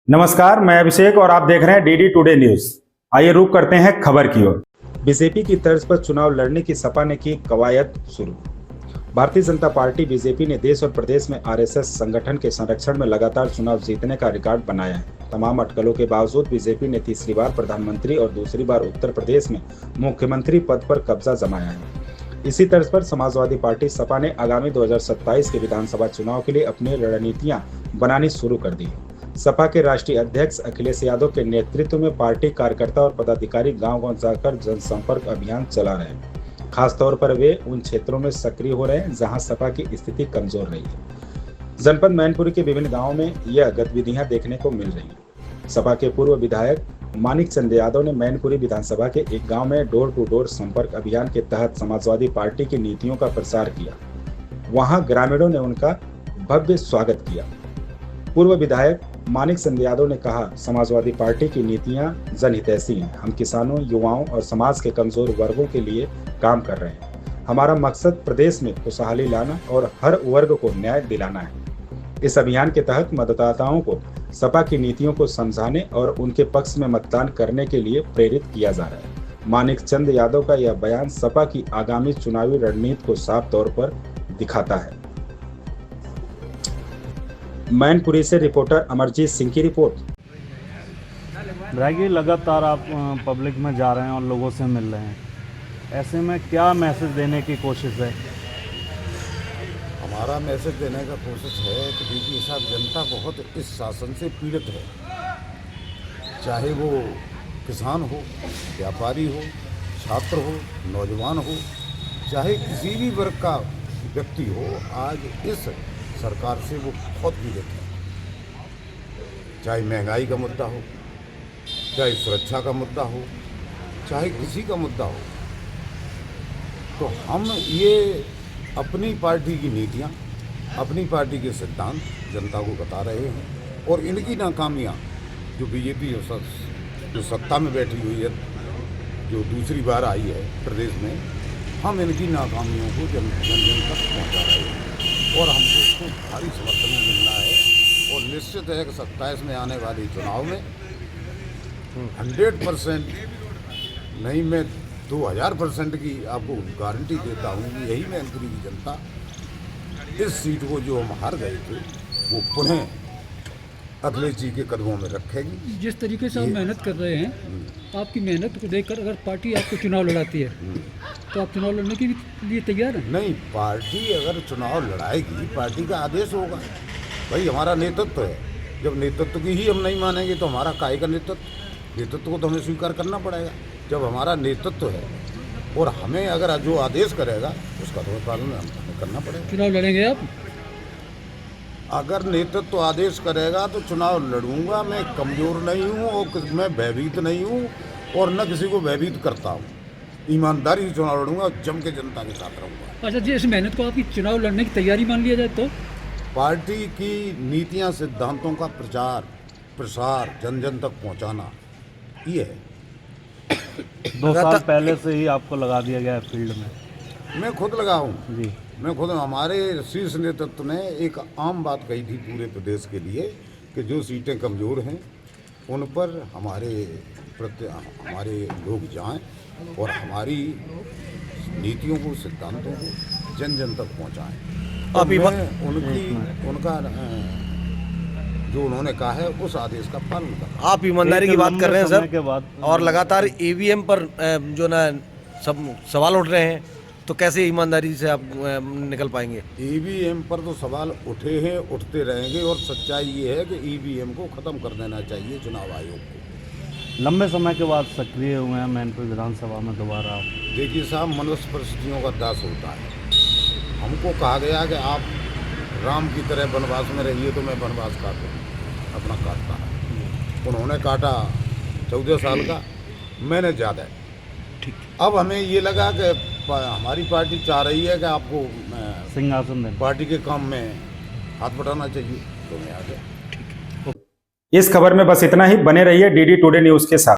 नमस्कार, मैं अभिषेक और आप देख रहे हैं डीडी टुडे न्यूज। आइए रुक करते हैं खबर की ओर। बीजेपी की तर्ज पर चुनाव लड़ने की सपा ने की कवायद शुरू। भारतीय जनता पार्टी बीजेपी ने देश और प्रदेश में आरएसएस संगठन के संरक्षण में लगातार चुनाव जीतने का रिकॉर्ड बनाया है। तमाम अटकलों के बावजूद बीजेपी ने तीसरी बार प्रधानमंत्री और दूसरी बार उत्तर प्रदेश में मुख्यमंत्री पद पर कब्जा जमाया है। इसी तर्ज पर समाजवादी पार्टी सपा ने आगामी 2027 के विधानसभा चुनाव के लिए अपनी रणनीतियां बनानी शुरू कर दी है। सपा के राष्ट्रीय अध्यक्ष अखिलेश यादव के नेतृत्व में पार्टी कार्यकर्ता और पदाधिकारी गांव-गांव जाकर जनसंपर्क अभियान चला रहे हैं। खासतौर पर वे उन क्षेत्रों में सक्रिय हो रहे हैं जहां सपा की स्थिति कमजोर रही है। जनपद मैनपुरी के विभिन्न गांवों में यह गतिविधियां देखने को मिल रही हैं। सपा के पूर्व विधायक मानिक चंद यादव ने मैनपुरी विधानसभा के एक गांव में डोर टू डोर संपर्क अभियान के तहत समाजवादी पार्टी की नीतियों का प्रचार किया। वहां ग्रामीणों ने उनका भव्य स्वागत किया। पूर्व विधायक मानिक चंद यादव ने कहा, समाजवादी पार्टी की नीतियां जनहितैषी हैं। हम किसानों, युवाओं और समाज के कमजोर वर्गों के लिए काम कर रहे हैं। हमारा मकसद प्रदेश में खुशहाली लाना और हर वर्ग को न्याय दिलाना है। इस अभियान के तहत मतदाताओं को सपा की नीतियों को समझाने और उनके पक्ष में मतदान करने के लिए प्रेरित किया जा रहा है। मानिक चंद यादव का यह बयान सपा की आगामी चुनावी रणनीति को साफ तौर पर दिखाता है। मैनपुरी से रिपोर्टर अमरजीत सिंह की रिपोर्ट। रागी लगातार आप पब्लिक में जा रहे हैं और लोगों से मिल रहे हैं, ऐसे में क्या मैसेज देने की कोशिश है? हमारा मैसेज देने का कोशिश है कि देखिए साहब, जनता बहुत इस शासन से पीड़ित है। चाहे वो किसान हो, व्यापारी हो, छात्र हो, नौजवान हो, चाहे किसी भी वर्ग का व्यक्ति हो, आज इस सरकार से वो बहुत पीड़ित है। चाहे महंगाई का मुद्दा हो, चाहे सुरक्षा का मुद्दा हो, चाहे किसी का मुद्दा हो, तो हम ये अपनी पार्टी की नीतियां, अपनी पार्टी के सिद्धांत जनता को बता रहे हैं। और इनकी नाकामियां, जो बीजेपी जो सत्ता में बैठी हुई है, जो दूसरी बार आई है प्रदेश में, हम इनकी नाकामियों को जन तक पहुँचा रहे हैं और हमको उसको भारी समर्थन मिल रहा है। और निश्चित है कि 27 में आने वाले चुनाव में 100% नहीं, मैं 2000% की आपको गारंटी देता हूँ कि यही मैनपुरी की जनता इस सीट को जो हम हार गए थे वो पुनः अखिलेश जी के कदमों में रखेगी। जिस तरीके से आप मेहनत कर रहे हैं, आपकी मेहनत को देखकर अगर पार्टी आपको चुनाव लड़ाती है तो आप चुनाव लड़ने के लिए तैयार हैं? नहीं, पार्टी अगर चुनाव लड़ाएगी, पार्टी का आदेश होगा। भाई हमारा नेतृत्व है, जब नेतृत्व की ही हम नहीं मानेंगे तो हमारा काहे का नेतृत्व को तो हमें स्वीकार करना पड़ेगा। जब हमारा नेतृत्व है और हमें अगर जो आदेश करेगा उसका तो पालन हमें करना पड़ेगा। चुनाव लड़ेंगे आप? अगर नेतृत्व आदेश करेगा तो चुनाव लड़ूंगा। मैं कमज़ोर नहीं हूँ और मैं भयभीत नहीं हूँ और न किसी को भयभीत करता हूँ। ईमानदारी से चुनाव लड़ूंगा, जम के जनता के साथ रहूँगा। अच्छा जी, इस मेहनत को आपकी चुनाव लड़ने की तैयारी मान लिया जाए तो? पार्टी की नीतियाँ, सिद्धांतों का प्रचार प्रसार जन जन तक पहुँचाना, ये है। 2 साल पहले से ही आपको लगा दिया गया है फील्ड में? मैं खुद लगा हूँ जी। मैं खुद, हमारे शीर्ष नेतृत्व ने एक आम बात कही थी पूरे प्रदेश के लिए कि जो सीटें कमज़ोर हैं उन पर हमारे लोग जाएं और हमारी नीतियों को, सिद्धांतों को जन जन तक पहुंचाएं। तो मैं उनका जो उन्होंने कहा है उस आदेश का पालन कर। आप ईमानदारी की बात कर रहे हैं सर, के बाद और लगातार ईवीएम पर जो ना सब सवाल उठ रहे हैं, तो कैसे ईमानदारी से आप निकल पाएंगे? ईवीएम पर तो सवाल उठे हैं, उठते रहेंगे और सच्चाई ये है कि ईवीएम को ख़त्म कर देना चाहिए चुनाव आयोग को। लंबे समय के बाद सक्रिय हुए हैं मैनपुरी विधानसभा में दोबारा आप? देखिए साहब, मनुष्य परिस्थितियों का दास होता है। हमको कहा गया कि आप राम की तरह वनवास में रहिए, तो मैं वनवास अपना काटता है। उन्होंने काटा 14 साल का, मैंने ज़्यादा। ठीक। अब हमें ये लगा कि हमारी पार्टी चाह रही है कि आपको सिंहासन दें, पार्टी के काम में हाथ बटाना चाहिए, तो मैं आ गया। इस खबर में बस इतना ही। बने रहिए डीडी टुडे न्यूज के साथ।